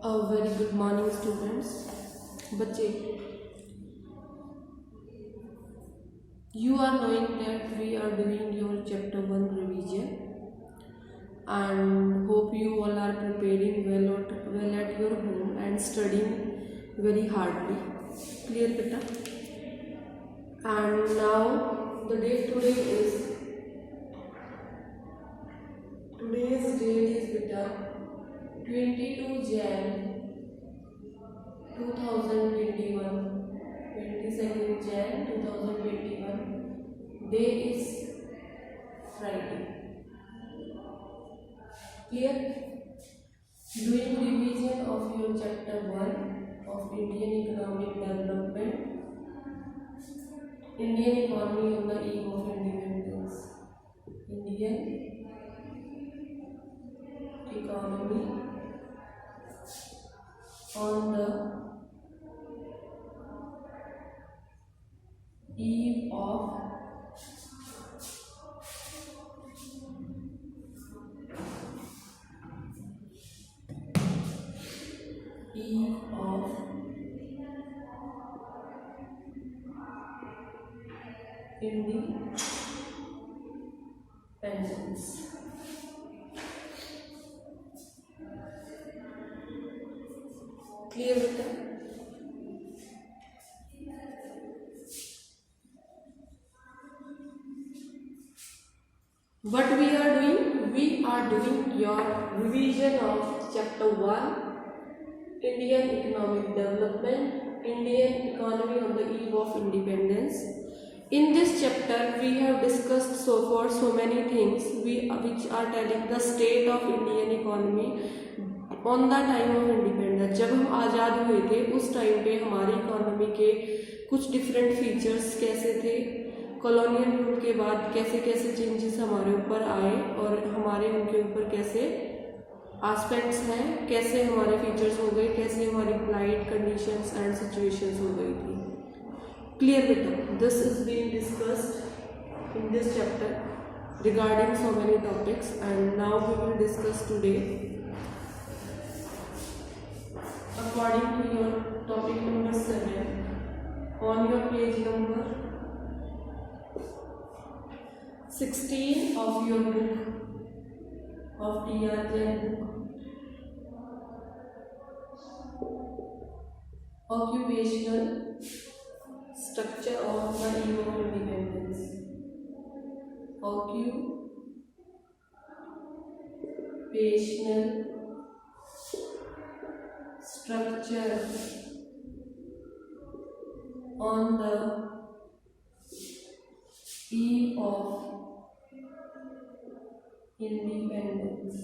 A very good morning students. बच्चे, you are knowing that we are doing your chapter 1 revision and hope you all are preparing well at your home and studying very hardly. Clear beta? And now the date today is, today's date is beta 22 Jan 2021, 22nd Jan 2021. Day is Friday. Clear? Doing revision of your chapter 1 of Indian economic development, Indian economy on the eve of independence. Indian economy on the eve of independence. Clear with that? What we are doing? We are doing your revision of chapter 1, Indian economic development, Indian economy on the eve of independence. In this chapter, we have discussed so far so many things which are telling the state of Indian economy on the time of independence. जब हम आज़ाद हुए थे उस time पे हमारी economy के कुछ different features कैसे थे, कॉलोनियल रूल के बाद कैसे कैसे चेंजेस हमारे ऊपर आए और हमारे उनके ऊपर कैसे एस्पेक्ट्स हैं, कैसे हमारे फीचर्स हो गए, कैसे हमारी प्लाइट कंडीशंस एंड सिचुएशंस हो गई थी. क्लियर बेटा? This is being discussed in this chapter regarding so many topics, and now we will discuss today according to your topic number 7 on your page number 16 of your book of T.R. Jain book, occupational structure of the eve of independence. Occupational structure on the eve of independence.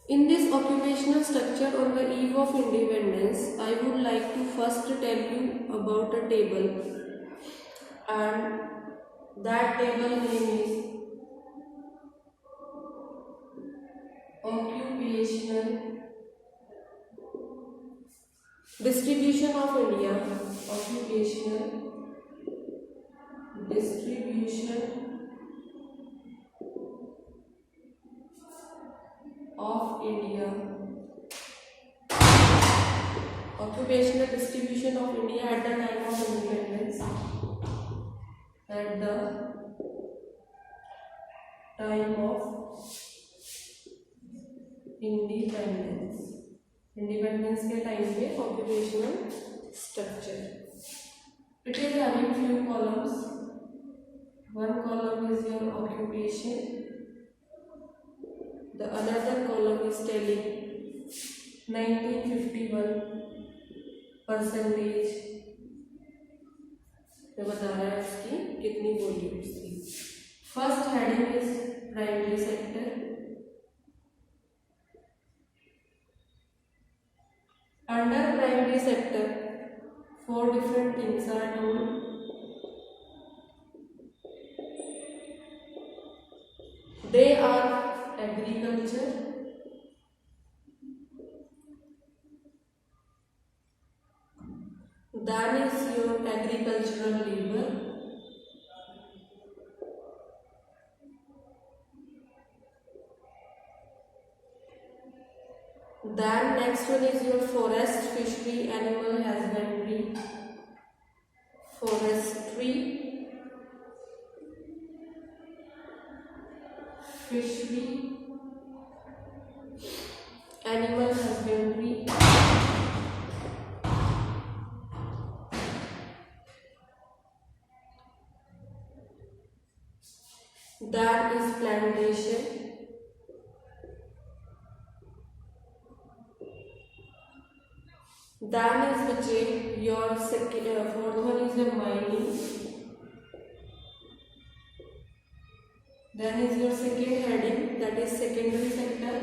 In this occupational structure on the eve of independence, I would like to first tell you about a table, and that table name is occupational distribution of India, occupational distribution of India, occupational distribution of India at the time of independence, at the time of independence के time पे occupational structure. It is having few columns. One column is your occupation. The another column is telling 1951 percentage. ये बता रहा है इसकी कितनी volumes थी. First heading is primary sector. Under primary sector, 4 different things are told. They are agriculture, then is your agricultural labor, next one is your forest, fishery, animal husbandry, forestry, fishery, animal husbandry, that is plantation, then is which your second, fourth one is your mining, then is your second heading, that is secondary sector,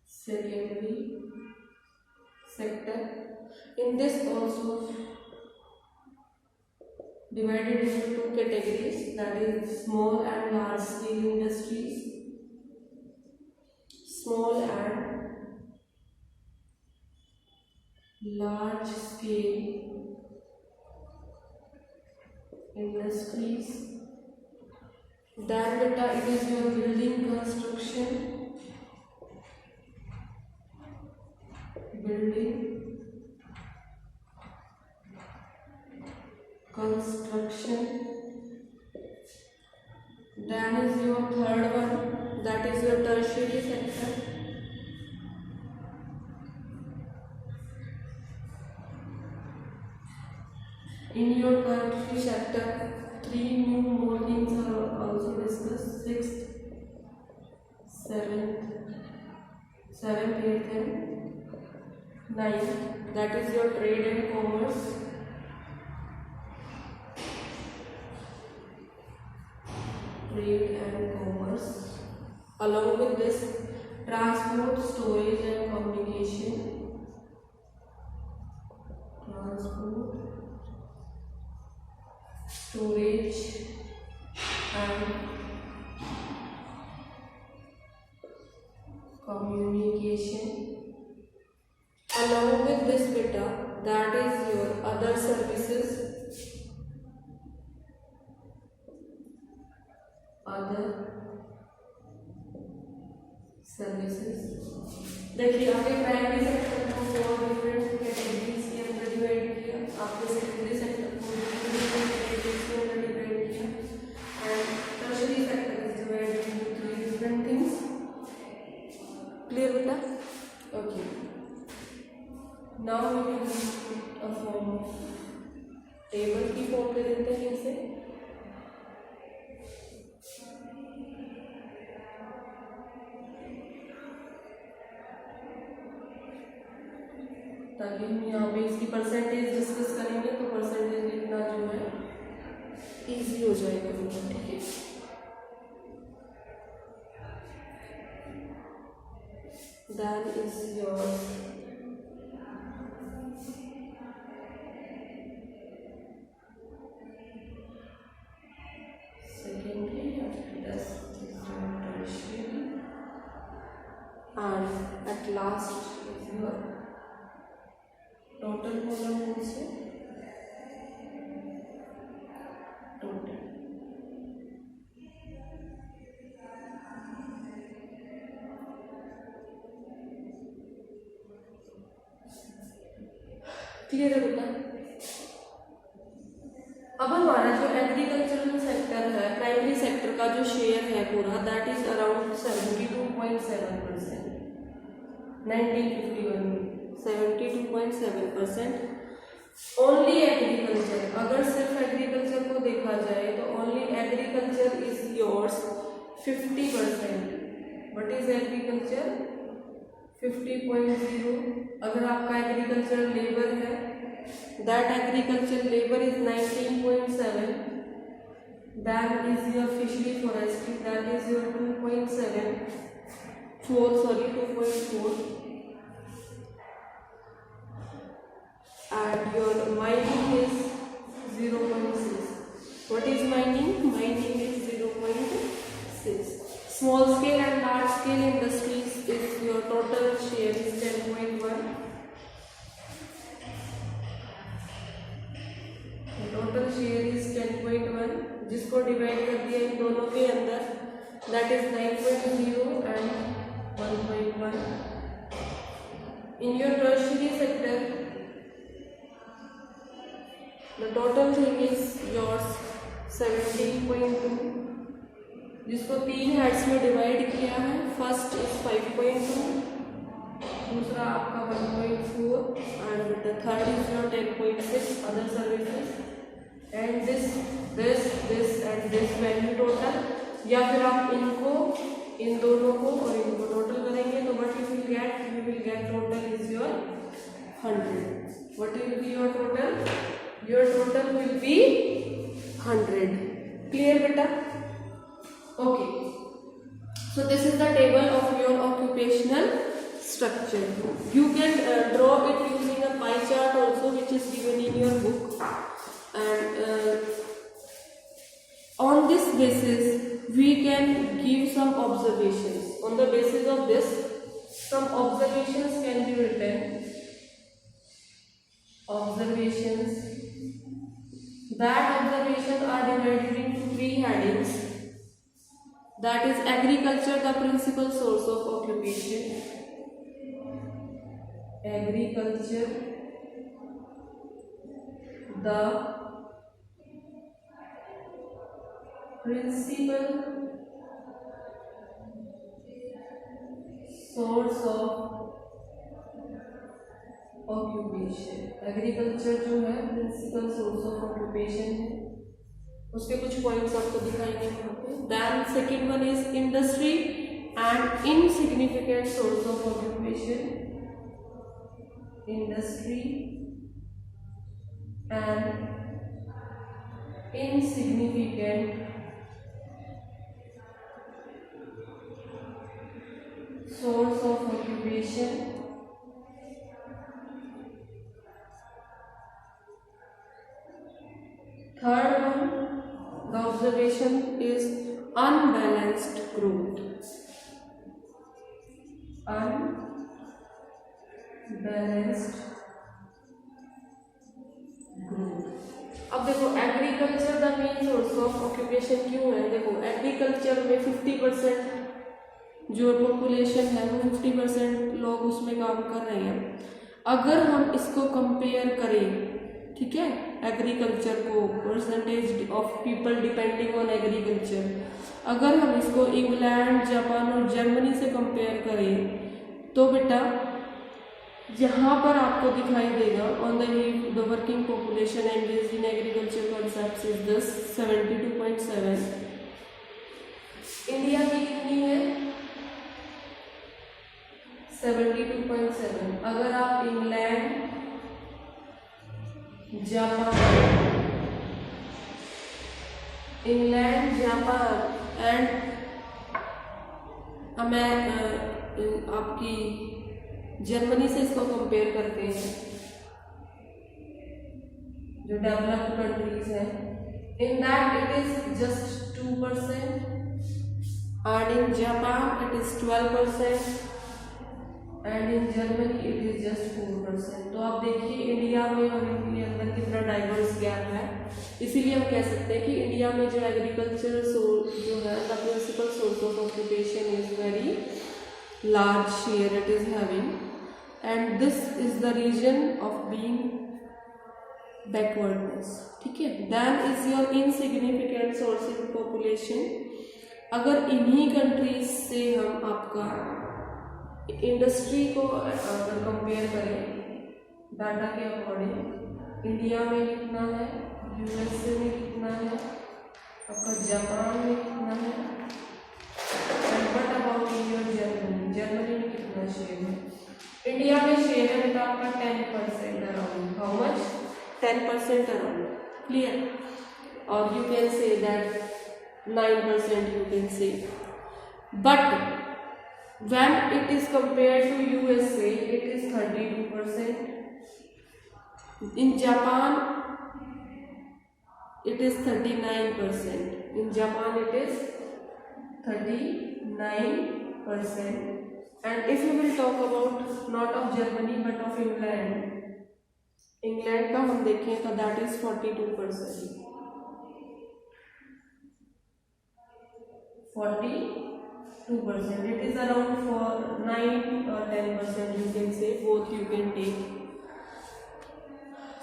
secondary sector. In this also divided into two categories, that is small and large scale industries, small and large scale industries. Then beta, it is your building construction, building construction. Then is your third one, that is your tertiary sector, in your tertiary sector. Three new more things are also discussed: sixth, seventh, eighth, and ninth. That is your trade and commerce. Trade and commerce. Along with this, transport, storage, and communication. Transport, storage, and communication. Along with this beta, that is your other services, other services. देखिए आपके primary sector को 4 different categories के अंदर divide किया, आपके secondary sector को different categories के अंदर डिवाइड किया, and tertiary sector is divided into 3 different things. Clear बेटा? Okay, now we will put a form table की फॉर्म दे देते हैं इसे, ताकि हम यहाँ पे इसकी परसेंटेज डिस्कस करेंगे तो परसेंटेज लिखना जो है इजी हो जाएगा। ठीक है, then is your secondary, that is tertiary, and at last is your total column कौन से? टोटल। क्लियर है बेटा? अब हमारा जो एग्रीकल्चरल सेक्टर है, प्राइमरी सेक्टर का जो शेयर है पूरा, दैट इज अराउंड 72.7%। 1951 में 72.7%। ओनली एग्रीकल्चर, अगर सिर्फ एग्रीकल्चर को देखा जाए तो only agriculture is yours 50%। What is agriculture? 50.0। अगर आपका एग्रीकल्चर लेबर है, that agriculture labour is 19.7। That is your fishery forestry, that is your 2.4। And your mining is 0.6. What is mining? Mining is 0.6. Small scale and large scale industries is your total share is 10.1. Total share is 10.1, जिसको divide कर दिया इन दोनों के अंदर, that is 9.0 17.2, जिसको 3 heads में divide किया है। फर्स्ट इज 5.2, दूसरा आपका 1.4 and the third is your 10.6 other services and this and this value total, या फिर आप इनको इन दोनों को और इनको टोटल करेंगे तो what you will get total is your 100. What will be your total? Your total will be 100. Clear बेटा? Okay, so this is the table of your occupational structure. You can draw it using a pie chart also, which is given in your book, and on this basis we can give some observations. On the basis of this, some observations can be written. Observations, that observations are divided into 3 headings. That is agriculture, the principal source of occupation. Agriculture, the principal source of occupation. Agriculture जो है principal source of occupation है, उसके कुछ points आपको दिखाएंगे यहाँ पे. Then second one is industry and insignificant source of occupation. Industry and insignificant source of occupation. Third one, the observation is unbalanced growth. Unbalanced growth. अब देखो agriculture the main source of occupation क्यों है? देखो agriculture में 50% जो population है वो 50% लोग उसमें काम कर रहे हैं. अगर हम इसको कंपेयर करें, ठीक है, एग्रीकल्चर को, percentage of people depending on agriculture, अगर हम इसको इंग्लैंड, जापान और जर्मनी से कंपेयर करें तो बेटा यहाँ पर आपको दिखाई देगा on the working population engaged in agriculture concepts is this 72.7. India की कितनी है? 72.7. अगर आप इंग्लैंड, जापान एंड आपकी जर्मनी से इसको कंपेयर करते हैं, जो डेवलप्ड कंट्रीज हैं, in that it is just 2% and in Japan it is 12% and in Germany it is just 4%. तो आप देखिए इंडिया में और इनके अंदर कितना डाइवर्स गैप है. इसीलिए हम कह सकते हैं कि इंडिया में जो एग्रीकल्चर जो है the principal source of occupation is very large share it is having, and this is the reason of being backwardness. ठीक है. Then is your insignificant source of population. अगर इन्हीं कंट्रीज से हम आपका इंडस्ट्री को अगर कंपेयर करें डाटा के अकॉर्डिंग, इंडिया में कितना है, यूएसए में कितना है, आपका जापान में कितना है, and what about your Germany, Germany में कितना शेयर है? इंडिया में शेयर है बेटा आपका 10% around. How much? 10% around. Clear? और you can say that 9% you can say, but when it is compared to USA it is 32%. In Japan it is 39%. In Japan it is 39%. And if you will talk about not of Germany but of England, England का हम देखें तो that is 42%. 42%. It is around for 9 or 10%. You can say both. You can take.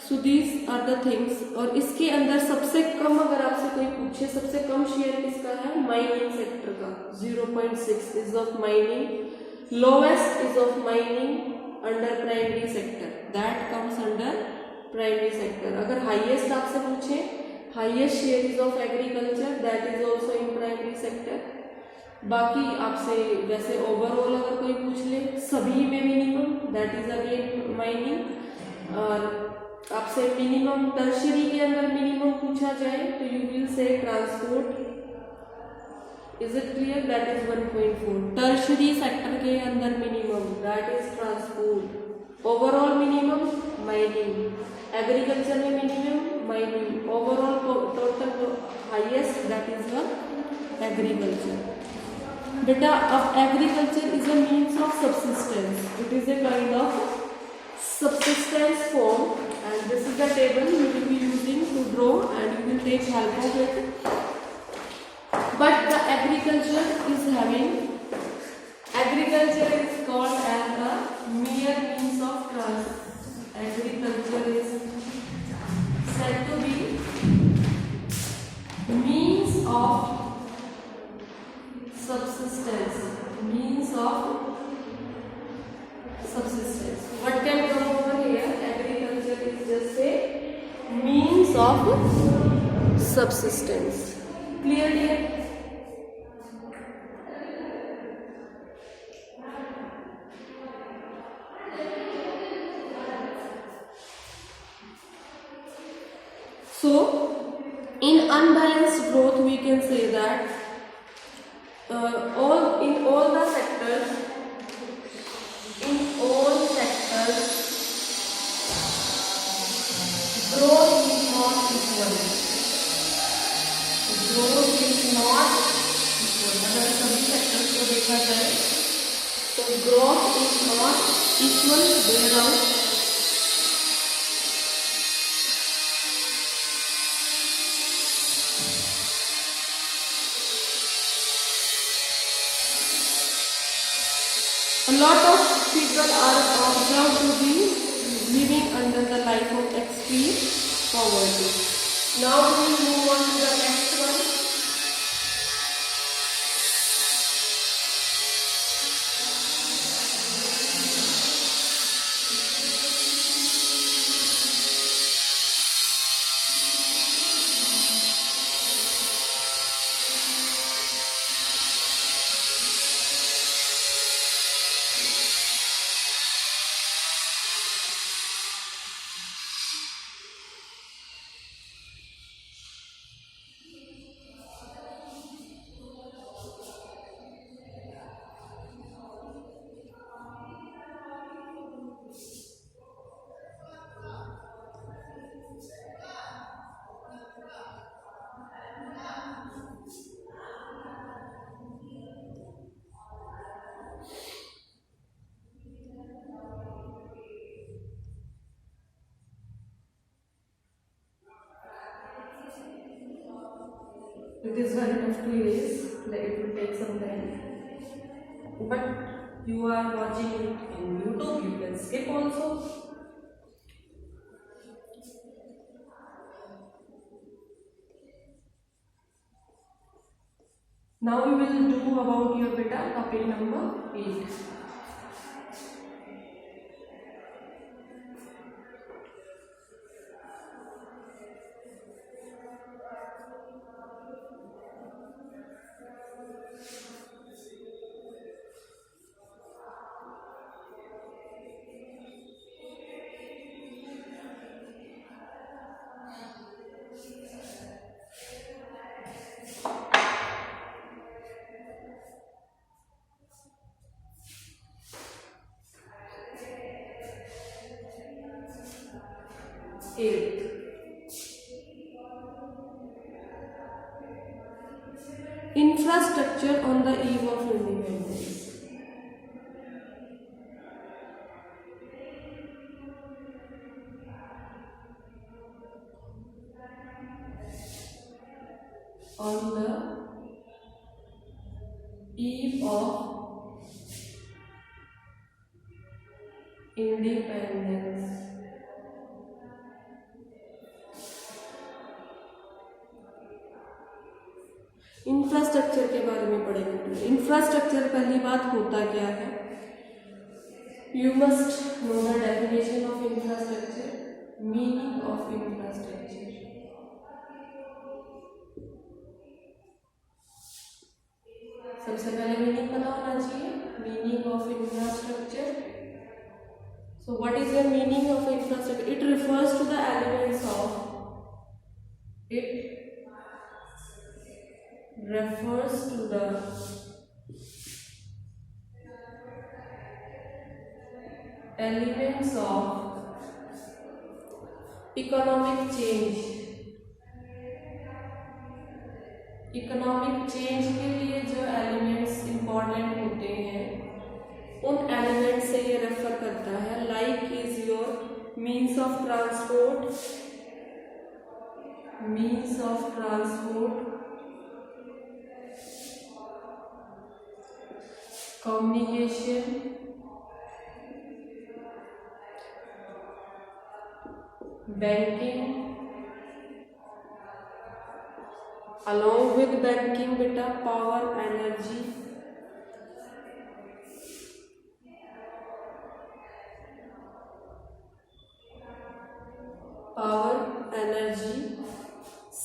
So these are the things. और इसके अंदर सबसे कम अगर आपसे कोई पूछे सबसे कम शेयर किसका है, माइनिंग सेक्टर का 0.6 is of mining, lowest is of mining under primary sector, that comes under primary sector. अगर हाईएस्ट आपसे पूछे, highest share is of agriculture, that is also in primary sector. बाकी आपसे वैसे ओवरऑल अगर कोई पूछ ले सभी में minimum, that is again mining. और आपसे मिनिमम टर्शरी के अंदर मिनिमम पूछा जाए तो you will say transport, is it clear, that is 1.4। Tertiary sector के अंदर minimum that is transport, overall minimum mining, agriculture में minimum mining, overall total highest that is the agriculture. बेटा अब agriculture is a means of subsistence, it is a kind of subsistence form, and this is the table you will be using to draw and you will take help of it. But the agriculture is called as the mere means of transport. Agriculture is said to be means of subsistence, means of subsistence. What can come over here? Agriculture is just a means of subsistence. Clear here? So in unbalanced growth we can say that in all sectors growth is not equal, growth is not equal। अगर सभी sectors को देखा जाए तो growth is not equal, there out a lot of people are observed to be living under the life of extreme poverty. Now we will move on to the next one. It is very tough to erase, like it will take some time. But you are watching it in YouTube, you can skip also. Now we will do about your beta topic number 8. Infrastructure on the eve of independence. On the eve of independence, infrastructure के बारे में पढ़ेंगे। Infrastructure पहली बात होता क्या है, you must know the definition of infrastructure, meaning of infrastructure. सबसे पहले मीनिंग पता होना चाहिए, meaning of infrastructure. So what is the meaning of infrastructure? It refers to the elements of, it refers to the elements of economic change। Economic change के लिए जो elements important होते हैं उन एलिमेंट से ये रेफर करता है। Like is your means of transport, means of transport, communication, banking, along with banking beta power, energy, power, energy।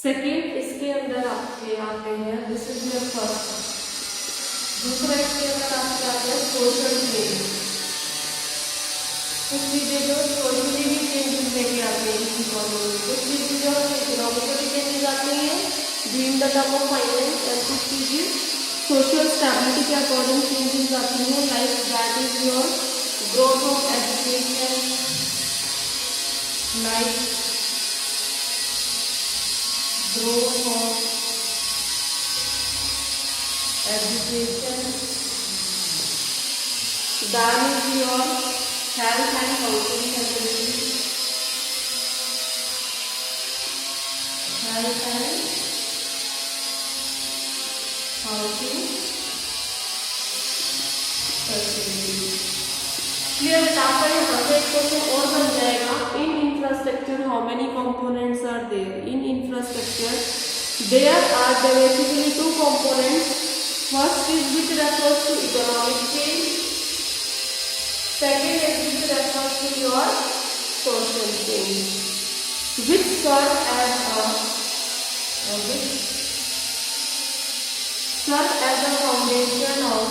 Second इसके अंदर आपके आते हैं, दिस इज योर फर्स्ट। दूसरा इसके अंदर आपके आते हैं सोशल चेंज, कुछ चीजें जो सोशली भी चेंजेस लेके आते हैं इस इकोनॉमी में, कुछ चीजें जो इकोनॉमिकली चेंजेस आती हैं during the term of finance, and कुछ चीजें सोशल स्टेबिलिटी के अकॉर्डिंग चेंजेस आती हैं। Like that is your growth of education, like growth of education, then is your health and housing facility, health and housing facility। Clear है? आपका यहाँ पे एक क्वेश्चन और बन जाएगा, in infrastructure how many components are there? In infrastructure there are basically two components, first is which refers to economic change, second is which refers to your social change, which serve as a foundation of,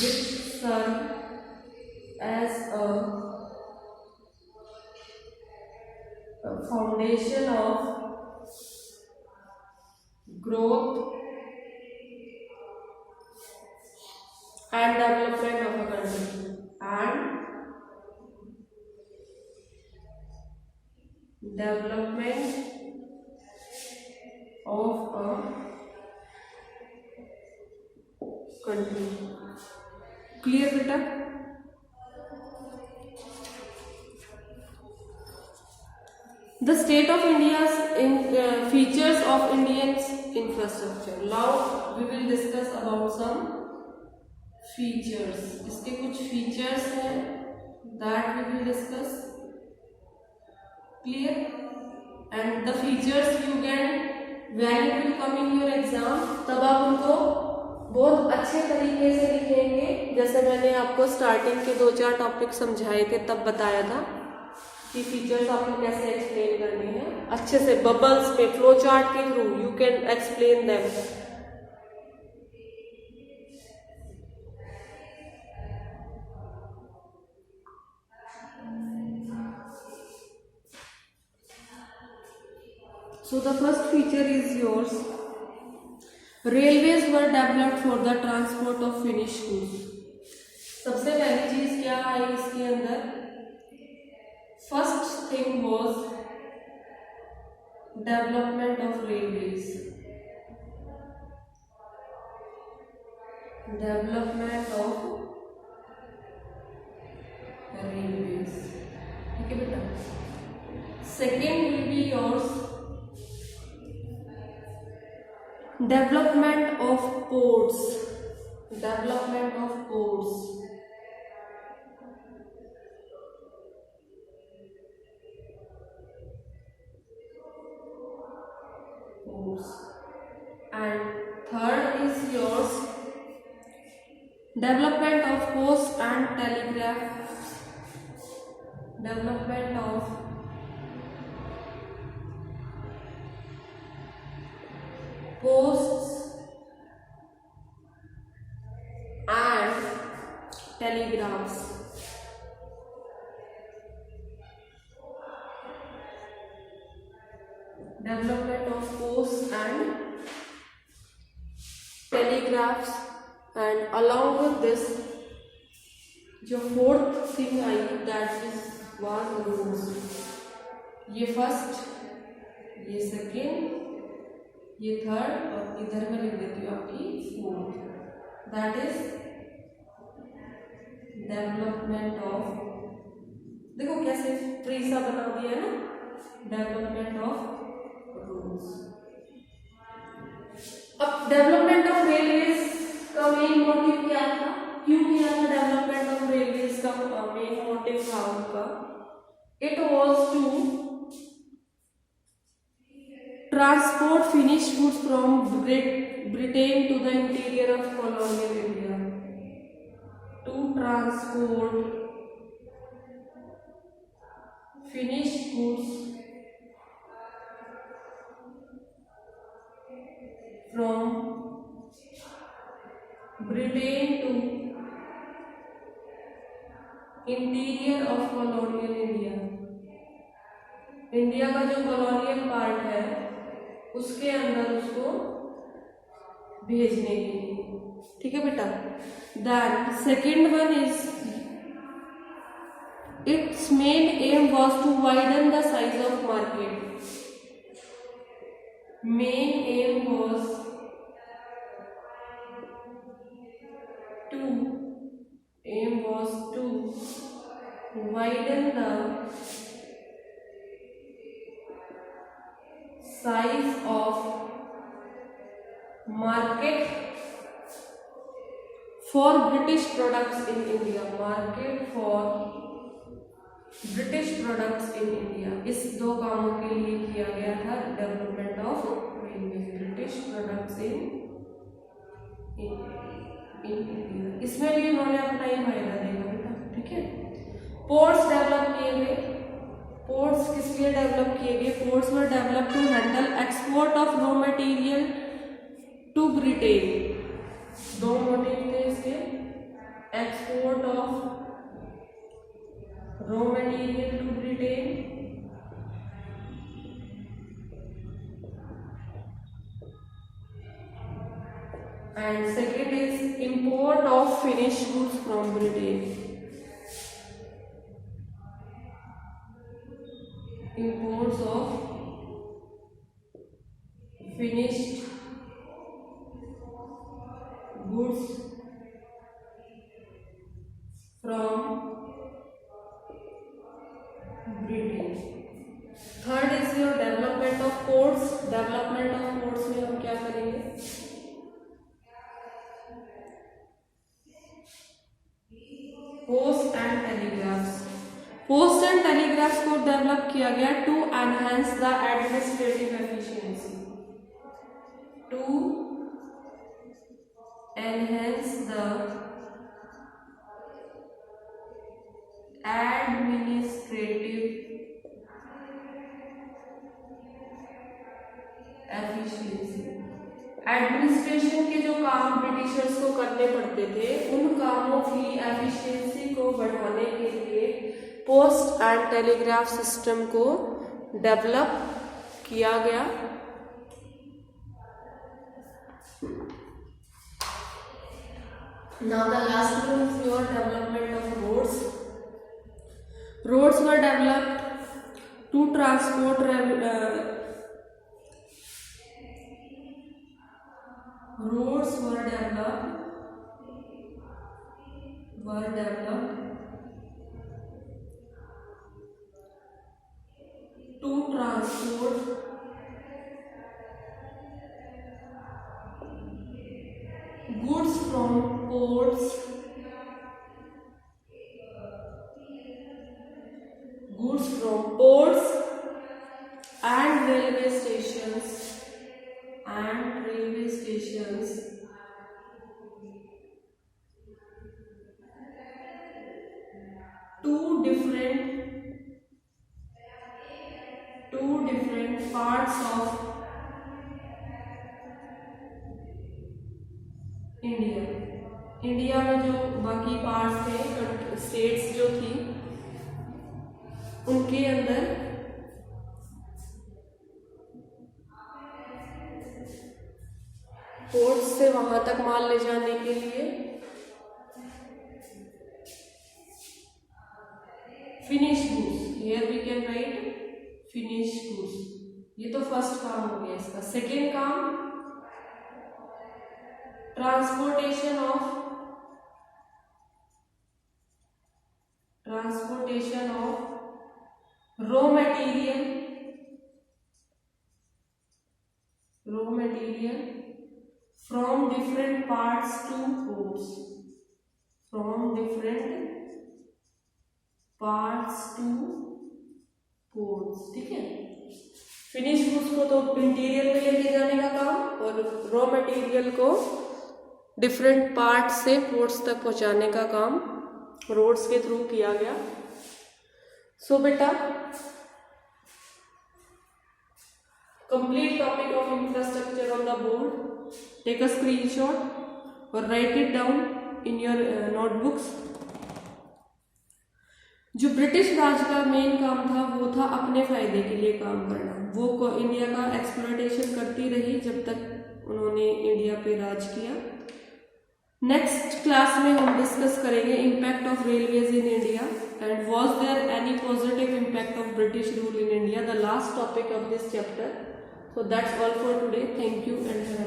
which serve as a foundation of growth and development of a country, and development of a country। Clear बेटा? The state of India's features of Indian's infrastructure. Now we will discuss about some features. इसके कुछ features हैं that we will discuss. Clear? And the features you can, when it will come in your exam, तब आप उनको बहुत अच्छे तरीके से लिखेंगे। जैसे मैंने आपको स्टार्टिंग के 2-4 टॉपिक समझाए थे तब बताया था कि फीचर्स आपको कैसे एक्सप्लेन करने हैं अच्छे से, बबल्स पे, फ्लो चार्ट के through you can explain them. So the first feature is yours, railways were developed for the transport of finish goods. सबसे पहली चीज क्या है इसके अंदर? First thing was development of railways, development of railways। ठीक है बेटा? Second will be yours development of ports, development of ports। And third Development of post and telegraph. Development of posts and telegraphs. Development of posts and telegraphs, and along with this जो fourth thing I that is was roads. ये first, ये second, ये third, और इधर में लिख देती हूँ आपकी fourth. That is development of, देखो कैसे ट्री सा बना दिया है ना, डेवलपमेंट ऑफ रोड्स. अब डेवलपमेंट ऑफ रेलवेज का मेन मोटिव क्या था, क्यों किया था डेवलपमेंट ऑफ रेलवेज का मेन मोटिव था उनका? It was to transport finished goods from Britain to the interior of colonial India. To transport finished goods from Britain to interior of colonial India. India का जो colonial part है उसके अंदर उसको भेजने के लिए. ठीक है बेटा. Then second one is it's main aim was to widen the size of market. Main aim was to widen the size of market for British products in India. Market for British products in India. इस दो कामों के लिए किया गया था development of railway. British products in India. इसमें भी उन्होंने अपना ही फायदा देखा बेटा. ठीक है. पोर्ट्स डेवलप किए गए. पोर्ट्स किस लिए डेवलप किए गए? Ports were develop to handle export of raw material to Britain. दो मोटिव थे इसके, export of raw material to Britain and second is import of finished goods from Britain. Imports of finished goods from Britain. Third is your development of ports. Development of ports में हम क्या करेंगे? Post and telegraphs. Post and telegraphs को develop किया गया to enhance the administrative efficiency. To enhance the administrative efficiency. Administration के जो काम ब्रिटिशर्स को करने पड़ते थे उन कामों की एफिशिएंसी को बढ़ाने के लिए पोस्ट एंड टेलीग्राफ सिस्टम को डेवलप किया गया. Now the last one is your development of roads. Roads were developed to transport roads were developed to transport goods from ports and railway stations two different parts of India में जो बाकी parts थे, states जो थी, उनके अंदर ports से वहां तक माल ले जाने के लिए finish goods, here we can write finish goods. ये तो फर्स्ट काम हो गया इसका। सेकेंड काम transportation of raw material from different parts to ports, ठीक है। फिनिश गुड्स को तो इंटीरियर में लेके जाने का काम और रॉ मटेरियल को डिफरेंट पार्ट से पोर्ट्स तक पहुंचाने का काम रोड्स के थ्रू किया गया। सो बेटा, complete topic of infrastructure on the board, take a screenshot और write it down in your notebooks. जो ब्रिटिश राज का मेन काम था वो था अपने फायदे के लिए काम करना। वो इंडिया का एक्सप्लॉयटेशन करती रही जब तक उन्होंने इंडिया पे राज किया। नेक्स्ट क्लास में हम डिस्कस करेंगे impact of railways in India and was there any positive impact of British rule in India, the last topic of this chapter. So that's all for today. Thank you and have a